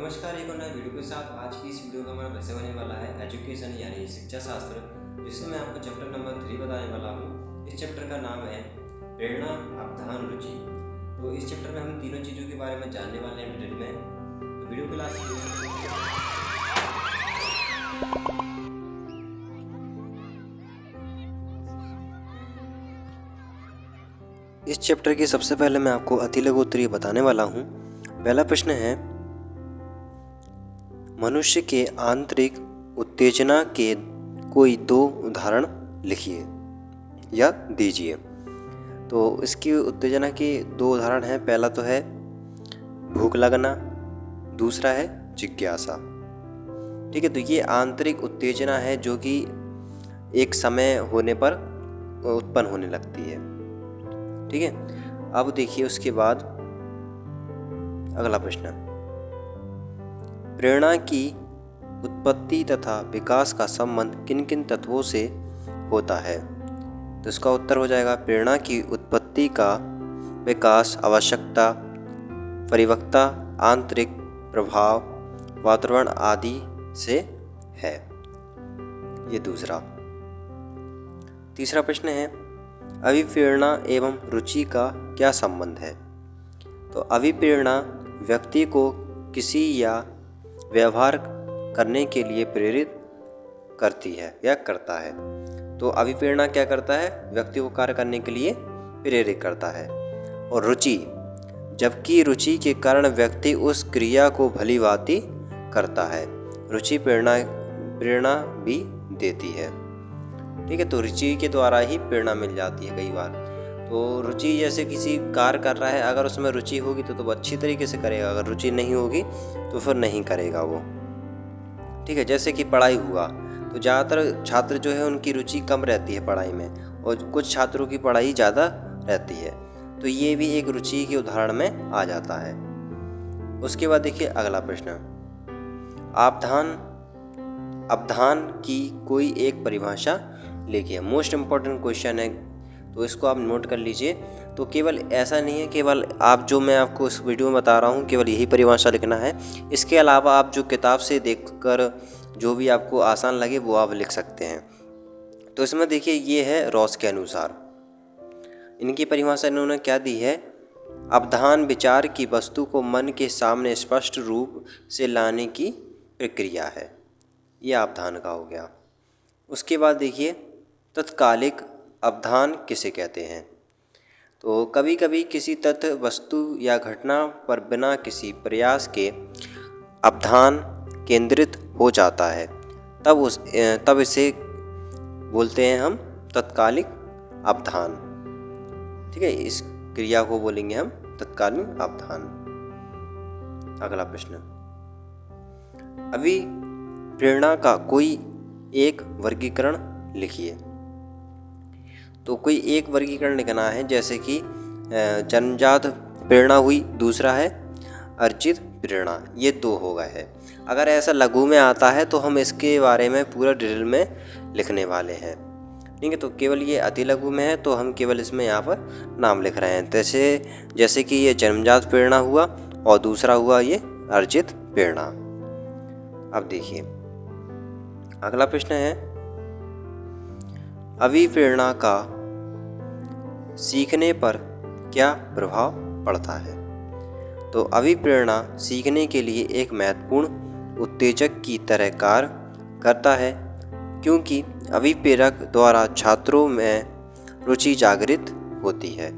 नमस्कार, एक और नए वीडियो के साथ। आज की इस वीडियो का हमारा विषय होने वाला है एजुकेशन यानी शिक्षा शास्त्र, जिसमें मैं आपको चैप्टर नंबर 3 बताने वाला हूँ। इस चैप्टर का नाम है प्रेरणा, अवधान, रुचि। तो इस चैप्टर में हम तीनों चीज़ों के बारे में जानने वाले हैं डिटेल में। तो वीडियो को लास्ट इस चैप्टर की सबसे पहले मैं आपको अति लघु उत्तरीय बताने वाला हूँ। पहला प्रश्न है, मनुष्य के आंतरिक उत्तेजना के कोई दो उदाहरण लिखिए या दीजिए। तो इसकी उत्तेजना के दो उदाहरण हैं। पहला तो है भूख लगना, दूसरा है जिज्ञासा। ठीक है, तो ये आंतरिक उत्तेजना है जो कि एक समय होने पर उत्पन्न होने लगती है। ठीक है, अब देखिए उसके बाद अगला प्रश्न, प्रेरणा की उत्पत्ति तथा विकास का संबंध किन किन तत्वों से होता है? तो इसका उत्तर हो जाएगा, प्रेरणा की उत्पत्ति का विकास आवश्यकता, परिपक्वता, आंतरिक प्रभाव, वातावरण आदि से है। ये दूसरा। तीसरा प्रश्न है, अभिप्रेरणा एवं रुचि का क्या संबंध है? तो अभिप्रेरणा व्यक्ति को किसी या व्यवहार करने के लिए प्रेरित करती है या करता है। तो अभिप्रेरणा क्या करता है? व्यक्ति को कार्य करने के लिए प्रेरित करता है। और रुचि, जबकि रुचि के कारण व्यक्ति उस क्रिया को भलीभांति करता है। रुचि प्रेरणा भी देती है। ठीक है, तो रुचि के द्वारा ही प्रेरणा मिल जाती है कई बार। तो रुचि जैसे किसी कार्य कर रहा है, अगर उसमें रुचि होगी तो अच्छी तरीके से करेगा, अगर रुचि नहीं होगी तो फिर नहीं करेगा वो। ठीक है, जैसे कि पढ़ाई हुआ तो ज़्यादातर छात्र जो है उनकी रुचि कम रहती है पढ़ाई में, और कुछ छात्रों की पढ़ाई ज़्यादा रहती है। तो ये भी एक रुचि के उदाहरण में आ जाता है। उसके बाद देखिए अगला प्रश्न, अवधान की कोई एक परिभाषा लिखिए। मोस्ट इम्पॉर्टेंट क्वेश्चन है, तो इसको आप नोट कर लीजिए। तो केवल ऐसा नहीं है केवल आप जो मैं आपको इस वीडियो में बता रहा हूँ केवल यही परिभाषा लिखना है। इसके अलावा आप जो किताब से देखकर जो भी आपको आसान लगे वो आप लिख सकते हैं। तो इसमें देखिए ये है रॉस के अनुसार, इनकी परिभाषा इन्होंने क्या दी है? अवधान विचार की वस्तु को मन के सामने स्पष्ट रूप से लाने की प्रक्रिया है। यह अवधान का हो गया। उसके बाद देखिए तत्कालिक अवधान किसे कहते हैं? तो कभी कभी किसी तथ्य, वस्तु या घटना पर बिना किसी प्रयास के अवधान केंद्रित हो जाता है, तब इसे बोलते हैं हम तत्कालिक अवधान। ठीक है, इस क्रिया को बोलेंगे हम तत्कालीन अवधान। अगला प्रश्न, अभी प्रेरणा का कोई एक वर्गीकरण लिखिए। तो कोई एक वर्गीकरण लिखना है, जैसे कि जन्मजात प्रेरणा हुई, दूसरा है अर्जित प्रेरणा। ये दो हो गए हैं। अगर ऐसा लघु में आता है तो हम इसके बारे में पूरा डिटेल में लिखने वाले हैं। ठीक है, तो केवल ये अति लघु में है तो हम केवल इसमें यहाँ पर नाम लिख रहे हैं। जैसे कि ये जन्मजात प्रेरणा हुआ और दूसरा हुआ ये अर्जित प्रेरणा। अब देखिए अगला प्रश्न है, अभिप्रेरणा का सीखने पर क्या प्रभाव पड़ता है? तो अभिप्रेरणा सीखने के लिए एक महत्वपूर्ण उत्तेजक की तरह कार्य करता है, क्योंकि अभिप्रेरक द्वारा छात्रों में रुचि जागृत होती है।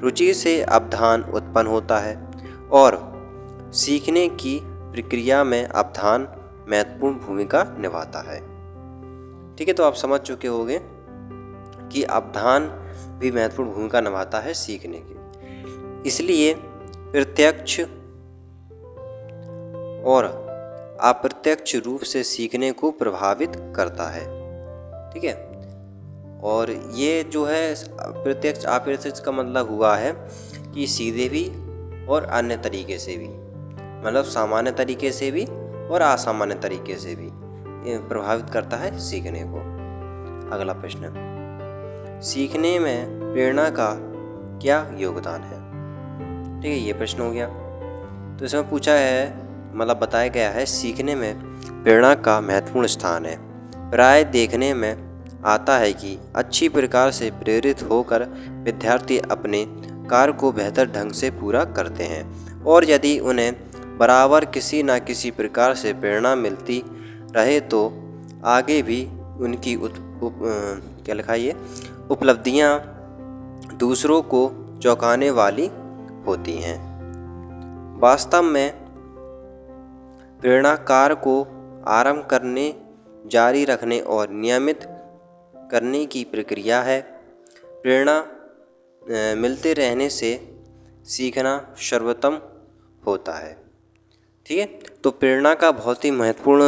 रुचि से अवधान उत्पन्न होता है और सीखने की प्रक्रिया में अवधान महत्वपूर्ण भूमिका निभाता है। ठीक है, तो आप समझ चुके होंगे कि अवधान भी महत्वपूर्ण भूमिका निभाता है सीखने की। इसलिए प्रत्यक्ष और अप्रत्यक्ष रूप से सीखने को प्रभावित करता है। ठीक है, और ये जो है प्रत्यक्ष अप्रत्यक्ष का मतलब हुआ है कि सीधे भी और अन्य तरीके से भी, मतलब सामान्य तरीके से भी और असामान्य तरीके से भी प्रभावित करता है सीखने को। अगला प्रश्न, सीखने में प्रेरणा का क्या योगदान है? ठीक है, ये प्रश्न हो गया। तो इसमें पूछा है मतलब बताया गया है, सीखने में प्रेरणा का महत्वपूर्ण स्थान है। प्राय देखने में आता है कि अच्छी प्रकार से प्रेरित होकर विद्यार्थी अपने कार्य को बेहतर ढंग से पूरा करते हैं, और यदि उन्हें बराबर किसी न किसी प्रकार से प्रेरणा मिलती रहे तो आगे भी उनकी क्या लिखा है, उपलब्धियां दूसरों को चौंकाने वाली होती हैं। वास्तव में प्रेरणा कार्य को आरंभ करने, जारी रखने और नियमित करने की प्रक्रिया है। प्रेरणा मिलते रहने से सीखना सर्वोत्तम होता है। ठीक है, तो प्रेरणा का बहुत ही महत्वपूर्ण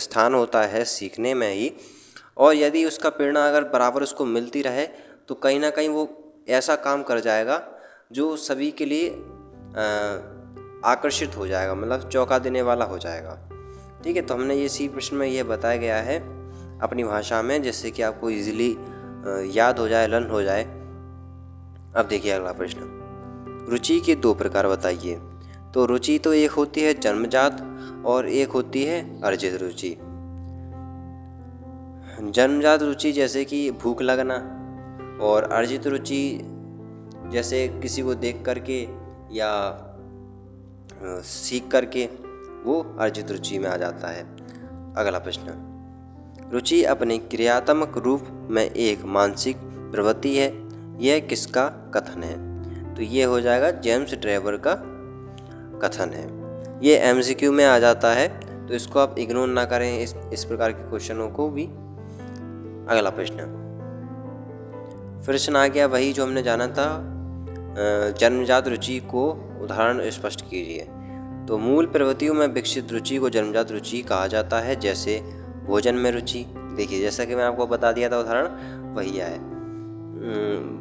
स्थान होता है सीखने में ही, और यदि उसका प्रेरणा अगर बराबर उसको मिलती रहे तो कहीं ना कहीं वो ऐसा काम कर जाएगा जो सभी के लिए आकर्षित हो जाएगा, मतलब चौंका देने वाला हो जाएगा। ठीक है, तो हमने इसी प्रश्न में यह बताया गया है अपनी भाषा में, जिससे कि आपको इजीली याद हो जाए, लर्न हो जाए। अब देखिए अगला प्रश्न, रुचि के 2 प्रकार बताइए। तो रुचि तो एक होती है जन्मजात और एक होती है अर्जित रुचि। जन्मजात रुचि जैसे कि भूख लगना, और अर्जित रुचि जैसे किसी को देख करके या सीख करके, वो अर्जित रुचि में आ जाता है। अगला प्रश्न, रुचि अपने क्रियात्मक रूप में एक मानसिक प्रवृत्ति है, यह किसका कथन है? तो ये हो जाएगा जेम्स ड्रेवर का कथन है। ये एमसीक्यू में आ जाता है, तो इसको आप इग्नोर ना करें, इस प्रकार के क्वेश्चनों को भी। अगला प्रश्न आ गया वही जो हमने जाना था, जन्मजात रुचि को उदाहरण स्पष्ट कीजिए। तो मूल प्रवृत्तियों में विकसित रुचि को जन्मजात रुचि कहा जाता है, जैसे भोजन में रुचि। देखिए जैसा कि मैं आपको बता दिया था, उदाहरण वही है।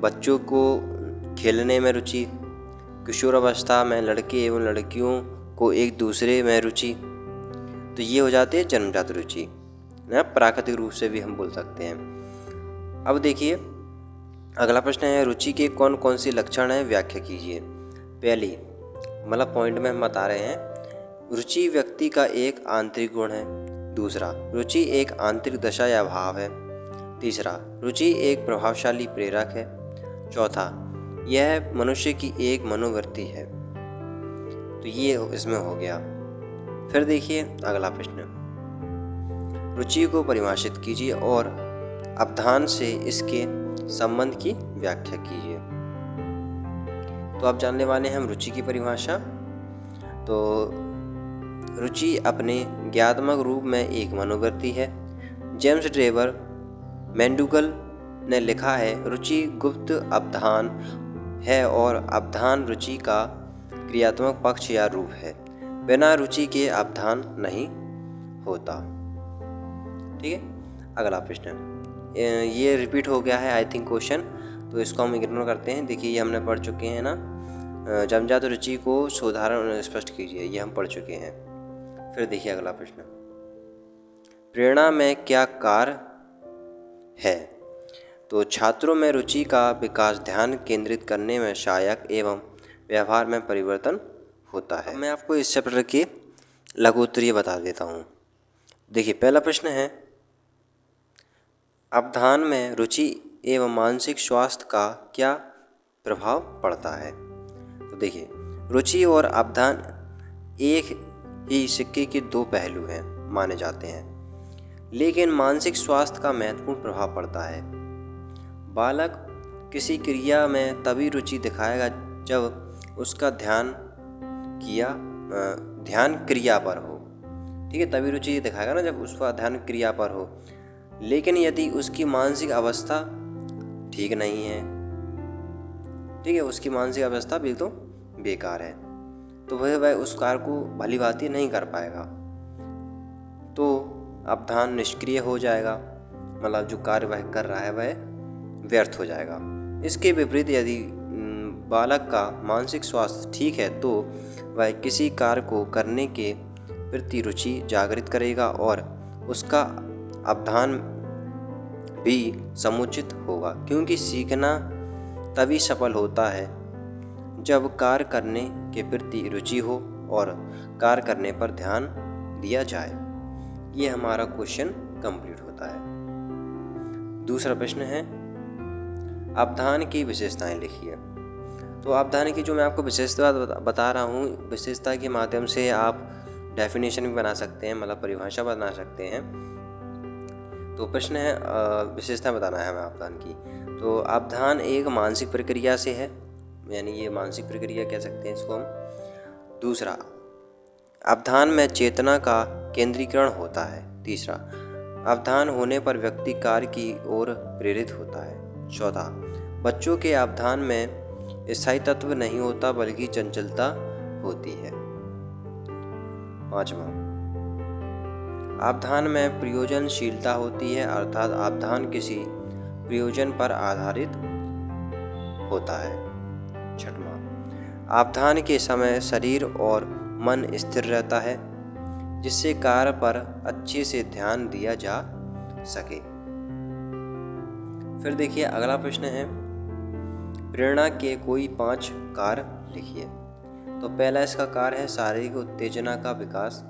बच्चों को खेलने में रुचि, किशोर अवस्था में लड़के एवं लड़कियों को एक दूसरे में रुचि, तो ये हो जाती है जन्मजात रुचि, ना प्राकृतिक रूप से भी हम बोल सकते हैं। अब देखिए अगला प्रश्न है, रुचि के कौन कौन सी लक्षण है, व्याख्या कीजिए। पहली, मतलब पॉइंट में हम बता रहे हैं, रुचि व्यक्ति का एक आंतरिक गुण है। दूसरा, रुचि एक आंतरिक दशा या भाव है। तीसरा, रुचि एक प्रभावशाली प्रेरक है। चौथा, यह मनुष्य की एक मनोवृत्ति है। तो ये इसमें हो गया। फिर देखिए अगला प्रश्न, रुचि को परिभाषित कीजिए और अवधान से इसके संबंध की व्याख्या कीजिए। तो आप जानने वाले हैं हम रुचि की परिभाषा। तो रुचि अपने ज्ञानात्मक रूप में एक मनोवृत्ति है। जेम्स ड्रेवर मैंडुगल ने लिखा है, रुचि गुप्त अवधान है और अवधान रुचि का क्रियात्मक पक्ष या रूप है। बिना रुचि के अवधान नहीं होता। ठीक है, अगला प्रश्न, ये रिपीट हो गया है आई थिंक क्वेश्चन, तो इसको हम इग्नोर करते हैं। देखिए ये हमने पढ़ चुके हैं ना, जन्मजात रुचि को उदाहरण स्पष्ट कीजिए, ये हम पढ़ चुके हैं। फिर देखिए अगला प्रश्न, प्रेरणा में क्या कार्य है? तो छात्रों में रुचि का विकास ध्यान केंद्रित करने में सहायक एवं व्यवहार में परिवर्तन होता है। मैं आपको इस चैप्टर के लघु उत्तरीय बता देता हूँ। देखिए पहला प्रश्न है, अवधान में रुचि एवं मानसिक स्वास्थ्य का क्या प्रभाव पड़ता है? तो देखिए रुचि और अवधान एक ही सिक्के के 2 पहलू हैं माने जाते हैं, लेकिन मानसिक स्वास्थ्य का महत्वपूर्ण प्रभाव पड़ता है। बालक किसी क्रिया में तभी रुचि दिखाएगा जब उसका ध्यान क्रिया पर हो। ठीक है, तभी रुचि दिखाएगा ना जब उसका ध्यान क्रिया पर हो। लेकिन यदि उसकी मानसिक अवस्था ठीक नहीं है, ठीक है, उसकी मानसिक अवस्था बिल्कुल बेकार है, तो वह उस कार्य को भली भांति नहीं कर पाएगा, तो अवधान निष्क्रिय हो जाएगा, मतलब जो कार्य वह कर रहा है वह व्यर्थ हो जाएगा। इसके विपरीत यदि बालक का मानसिक स्वास्थ्य ठीक है तो वह किसी कार्य को करने के प्रति रुचि जागृत करेगा और उसका अवधान भी समुचित होगा, क्योंकि सीखना तभी सफल होता है जब कार्य करने के प्रति रुचि हो और कार्य करने पर ध्यान दिया जाए। ये हमारा क्वेश्चन कंप्लीट होता है। दूसरा प्रश्न है, अवधान की विशेषताएं लिखिए। तो अवधान की जो मैं आपको विशेषता बता रहा हूँ, विशेषता के माध्यम से आप डेफिनेशन भी बना सकते हैं, मतलब परिभाषा बना सकते हैं। तो प्रश्न है विशेषता बताना है हमें अवधान की। तो अवधान एक मानसिक प्रक्रिया से है, यानी ये मानसिक प्रक्रिया कह सकते हैं इसको हम। दूसरा, अवधान में चेतना का केंद्रीकरण होता है। तीसरा, अवधान होने पर व्यक्ति कार्य की ओर प्रेरित होता है। चौथा, बच्चों के अवधान में स्थायी तत्व नहीं होता बल्कि चंचलता होती है। पांचवा, अवधान में प्रयोजनशीलता होती है, अर्थात अवधान किसी प्रयोजन पर आधारित होता है। छठवां, अवधान के समय शरीर और मन स्थिर रहता है, जिससे कार्य पर अच्छे से ध्यान दिया जा सके। फिर देखिए अगला प्रश्न है, प्रेरणा के कोई 5 कार्य लिखिए। तो पहला इसका कार्य है शारीरिक उत्तेजना का विकास।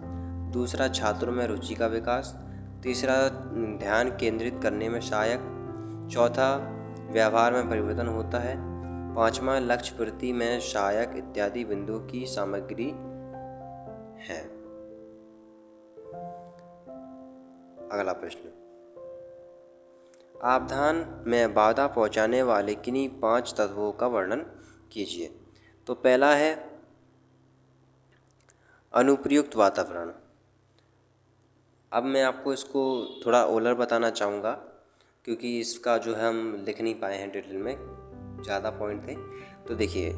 दूसरा, छात्रों में रुचि का विकास। तीसरा, ध्यान केंद्रित करने में सहायक। चौथा, व्यवहार में परिवर्तन होता है। पांचवा, लक्ष्य पूर्ति में सहायक इत्यादि बिंदु की सामग्री है। अगला प्रश्न, अवधान में बाधा पहुंचाने वाले किन्हीं 5 तत्वों का वर्णन कीजिए। तो पहला है अनुप्रयुक्त वातावरण। अब मैं आपको इसको थोड़ा ओलर बताना चाहूँगा, क्योंकि इसका जो है हम लिख नहीं पाए हैं डिटेल में, ज़्यादा पॉइंट थे। तो देखिए,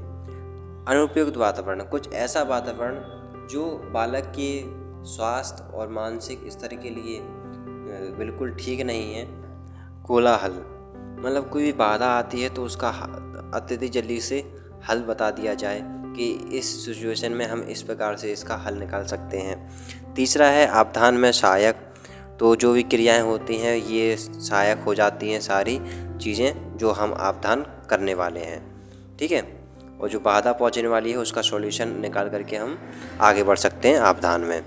अनुपयुक्त वातावरण कुछ ऐसा वातावरण जो बालक के स्वास्थ्य और मानसिक स्तर के लिए बिल्कुल ठीक नहीं है। कोलाहल, मतलब कोई भी बाधा आती है तो उसका अत्यधिक जल्दी से हल बता दिया जाए कि इस सिचुएशन में हम इस प्रकार से इसका हल निकाल सकते हैं। तीसरा है अवधान में सहायक। तो जो भी क्रियाएं होती हैं ये सहायक हो जाती हैं, सारी चीज़ें जो हम अवधान करने वाले हैं, ठीक है। और जो बाधा पहुंचने वाली है उसका सॉल्यूशन निकाल करके हम आगे बढ़ सकते हैं अवधान में।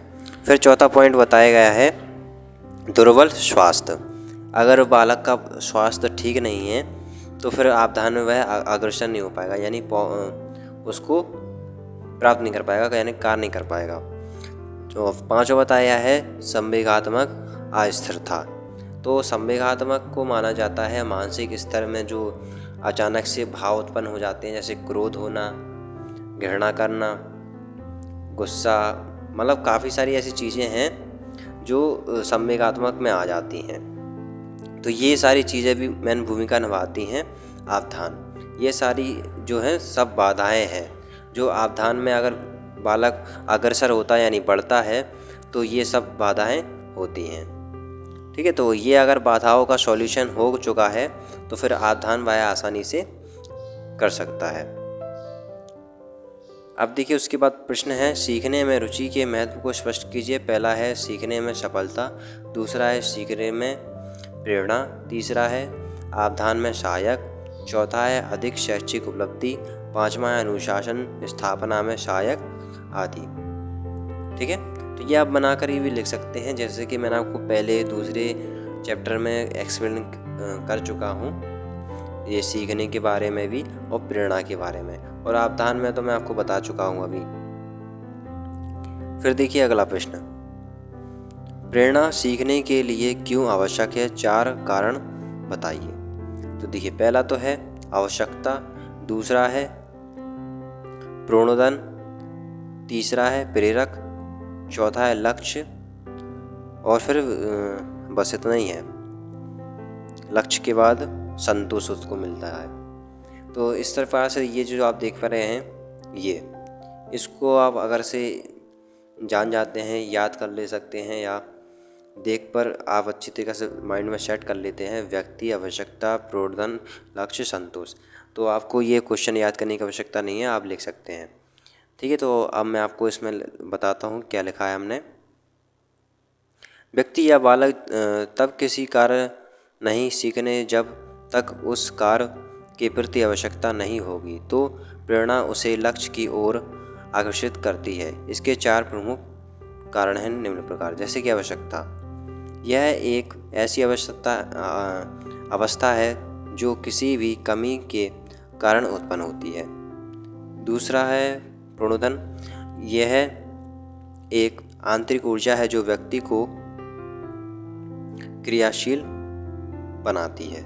फिर चौथा पॉइंट बताया गया है दुर्बल स्वास्थ्य। अगर बालक का स्वास्थ्य ठीक नहीं है तो फिर अवधान में वह अग्रसर नहीं हो पाएगा, यानी उसको प्राप्त नहीं कर पाएगा, यानी कार्य नहीं कर पाएगा। तो पांचवा बताया है संवेगात्मक अस्थिरता। तो संवेगात्मक को माना जाता है मानसिक स्तर में जो अचानक से भाव उत्पन्न हो जाते हैं, जैसे क्रोध होना, घृणा करना, गुस्सा, मतलब काफ़ी सारी ऐसी चीज़ें हैं जो संवेगात्मक में आ जाती हैं। तो ये सारी चीज़ें भी मेन भूमिका निभाती हैं अवधान। ये सारी जो है सब बाधाएं हैं जो अवधान में अगर बालक अग्रसर होता है यानी बढ़ता है तो ये सब बाधाएं होती हैं, ठीक है। तो ये अगर बाधाओं का सॉल्यूशन हो चुका है तो फिर अवधान वह आसानी से कर सकता है। अब देखिए उसके बाद प्रश्न है सीखने में रुचि के महत्व को स्पष्ट कीजिए। पहला है सीखने में सफलता। दूसरा है सीखने में प्रेरणा। तीसरा है अवधान में सहायक। चौथा है अधिक शैक्षिक उपलब्धि। पांचवा है अनुशासन स्थापना में सहायक आदि, ठीक है। तो ये आप बनाकर ये भी लिख सकते हैं, जैसे कि मैंने आपको पहले दूसरे चैप्टर में एक्सप्लेन कर चुका हूँ, ये सीखने के बारे में भी और प्रेरणा के बारे में, और अवधान में तो मैं आपको बता चुका हूँ अभी। फिर देखिए अगला प्रश्न, प्रेरणा सीखने के लिए क्यों आवश्यक है, 4 कारण बताइए। तो देखिए पहला तो है आवश्यकता, दूसरा है प्रणोदन, तीसरा है प्रेरक, चौथा है लक्ष्य, और फिर बस इतना ही है, लक्ष्य के बाद संतोष उसको मिलता है। तो इस प्रकार से ये जो आप देख पा रहे हैं ये इसको आप अगर से जान जाते हैं, याद कर ले सकते हैं, या देख पर आप अच्छी तरीके से माइंड में सेट कर लेते हैं, व्यक्ति, आवश्यकता, प्रणोदन, लक्ष्य, संतोष। तो आपको ये क्वेश्चन याद करने की आवश्यकता नहीं है, आप लिख सकते हैं, ठीक है। तो अब मैं आपको इसमें बताता हूँ क्या लिखा है हमने। व्यक्ति या बालक तब किसी कार्य नहीं सीखने जब तक उस कार्य के प्रति आवश्यकता नहीं होगी, तो प्रेरणा उसे लक्ष्य की ओर आकर्षित करती है। इसके 4 प्रमुख कारण हैं निम्न प्रकार। जैसे कि आवश्यकता, यह एक ऐसी अवस्था है जो किसी भी कमी के कारण उत्पन्न होती है। दूसरा है प्रणोदन, यह एक आंतरिक ऊर्जा है जो व्यक्ति को क्रियाशील बनाती है।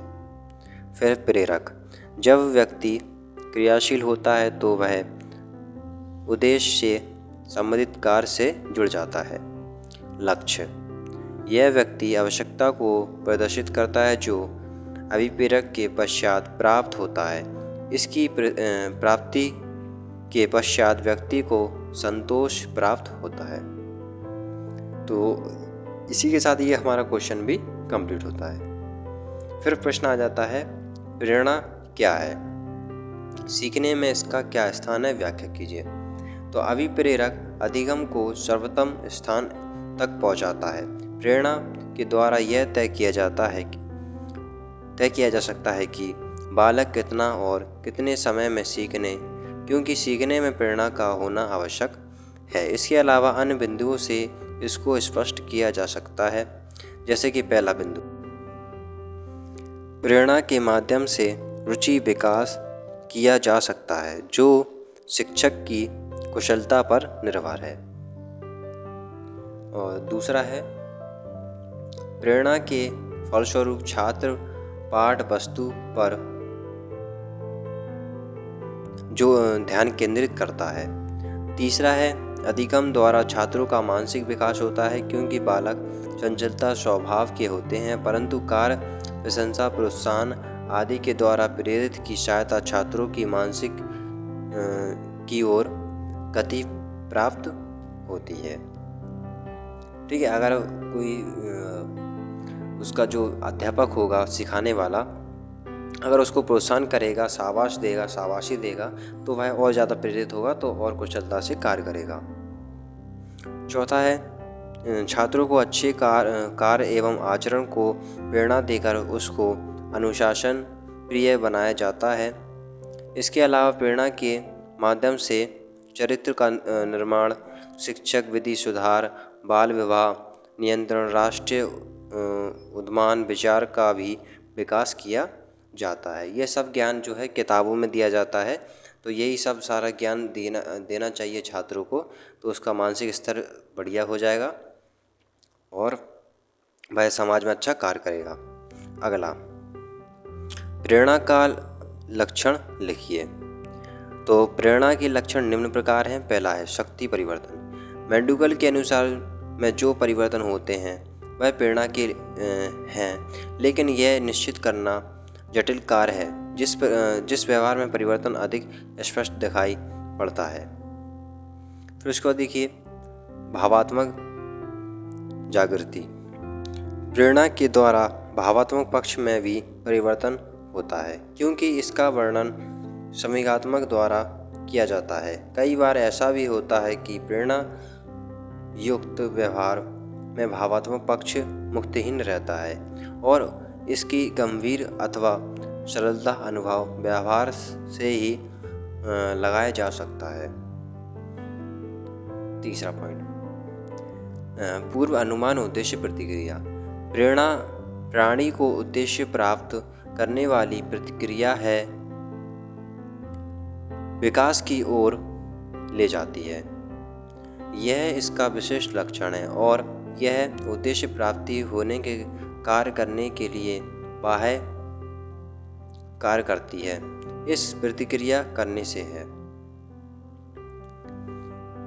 फिर प्रेरक, जब व्यक्ति क्रियाशील होता है तो वह उद्देश्य से संबंधित कार्य से जुड़ जाता है। लक्ष्य, यह व्यक्ति आवश्यकता को प्रदर्शित करता है जो अभिप्रेरक के पश्चात प्राप्त होता है। इसकी प्राप्ति के पश्चात व्यक्ति को संतोष प्राप्त होता है। तो इसी के साथ ये हमारा क्वेश्चन भी कंप्लीट होता है। फिर प्रश्न आ जाता है, प्रेरणा क्या है, सीखने में इसका क्या स्थान है, व्याख्या कीजिए। तो अभिप्रेरक अधिगम को सर्वोत्तम स्थान तक पहुंचाता है। प्रेरणा के द्वारा यह तय किया जा सकता है कि बालक कितना और कितने समय में क्योंकि सीखने में प्रेरणा का होना आवश्यक है। इसके अलावा अन्य बिंदुओं से इसको स्पष्ट किया जा सकता है। जैसे कि पहला बिंदु, प्रेरणा के माध्यम से रुचि विकास किया जा सकता है जो शिक्षक की कुशलता पर निर्भर है। और दूसरा है, प्रेरणा के फलस्वरूप छात्र पाठ वस्तु पर जो ध्यान केंद्रित करता है। तीसरा है, अधिगम द्वारा छात्रों का मानसिक विकास होता है क्योंकि बालक चंचलता स्वभाव के होते हैं, परंतु कार्य, प्रशंसा, प्रोत्साहन आदि के द्वारा प्रेरित की सहायता छात्रों की मानसिक की ओर गति प्राप्त होती है। ठीक है, अगर कोई उसका जो अध्यापक होगा, सिखाने वाला, अगर उसको प्रोत्साहन करेगा, शाबाशी देगा तो वह और ज़्यादा प्रेरित होगा तो और कुशलता से कार्य करेगा। चौथा है, छात्रों को अच्छे कार्य एवं आचरण को प्रेरणा देकर उसको अनुशासन प्रिय बनाया जाता है। इसके अलावा प्रेरणा के माध्यम से चरित्र का निर्माण, शिक्षक विधि सुधार, बाल विवाह नियंत्रण, राष्ट्रीय उद्यान विचार का भी विकास किया जाता है। यह सब ज्ञान जो है किताबों में दिया जाता है, तो यही सब सारा ज्ञान देना चाहिए छात्रों को, तो उसका मानसिक स्तर बढ़िया हो जाएगा और वह समाज में अच्छा कार्य करेगा। अगला, प्रेरणा का लक्षण लिखिए। तो प्रेरणा के लक्षण निम्न प्रकार हैं। पहला है शक्ति परिवर्तन। मैंडुगल के अनुसार में जो परिवर्तन होते हैं वह प्रेरणा के हैं, लेकिन यह निश्चित करना जटिल कार्य है जिस व्यवहार में परिवर्तन अधिक स्पष्ट दिखाई पड़ता है। फिर उसको देखिए, भावात्मक जागृति। प्रेरणा के द्वारा भावात्मक पक्ष में भी परिवर्तन होता है क्योंकि इसका वर्णन संवेगात्मक द्वारा किया जाता है। कई बार ऐसा भी होता है कि प्रेरणा युक्त व्यवहार में भावात्मक पक्ष मुक्तिहीन रहता है और इसकी गंभीर अथवा सरलता अनुभव व्यवहार से ही लगाया जा सकता है। तीसरा पॉइंट, पूर्व अनुमान उद्देश्य प्रतिक्रिया। प्रेरणा प्राणी को उद्देश्य प्राप्त करने वाली प्रतिक्रिया है, विकास की ओर ले जाती है। यह इसका विशिष्ट लक्षण है और यह उद्देश्य प्राप्ति होने के कार्य करने के लिए बाह्य कार्य करती है। इस प्रतिक्रिया करने से है।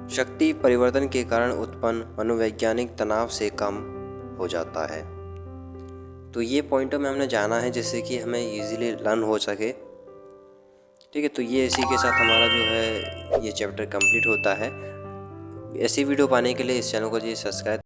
शक्ति परिवर्तन के कारण उत्पन्न मनोवैज्ञानिक तनाव से कम हो जाता है। तो ये पॉइंटों में हमने जाना है जिससे कि हमें इजीली लर्न हो सके। ठीक है, तो ये इसी के साथ हमारा जो है ये चैप्टर कंप्लीट होता है। ऐसी वीडियो पाने के लिए इस चैनल को जी सब्सक्राइब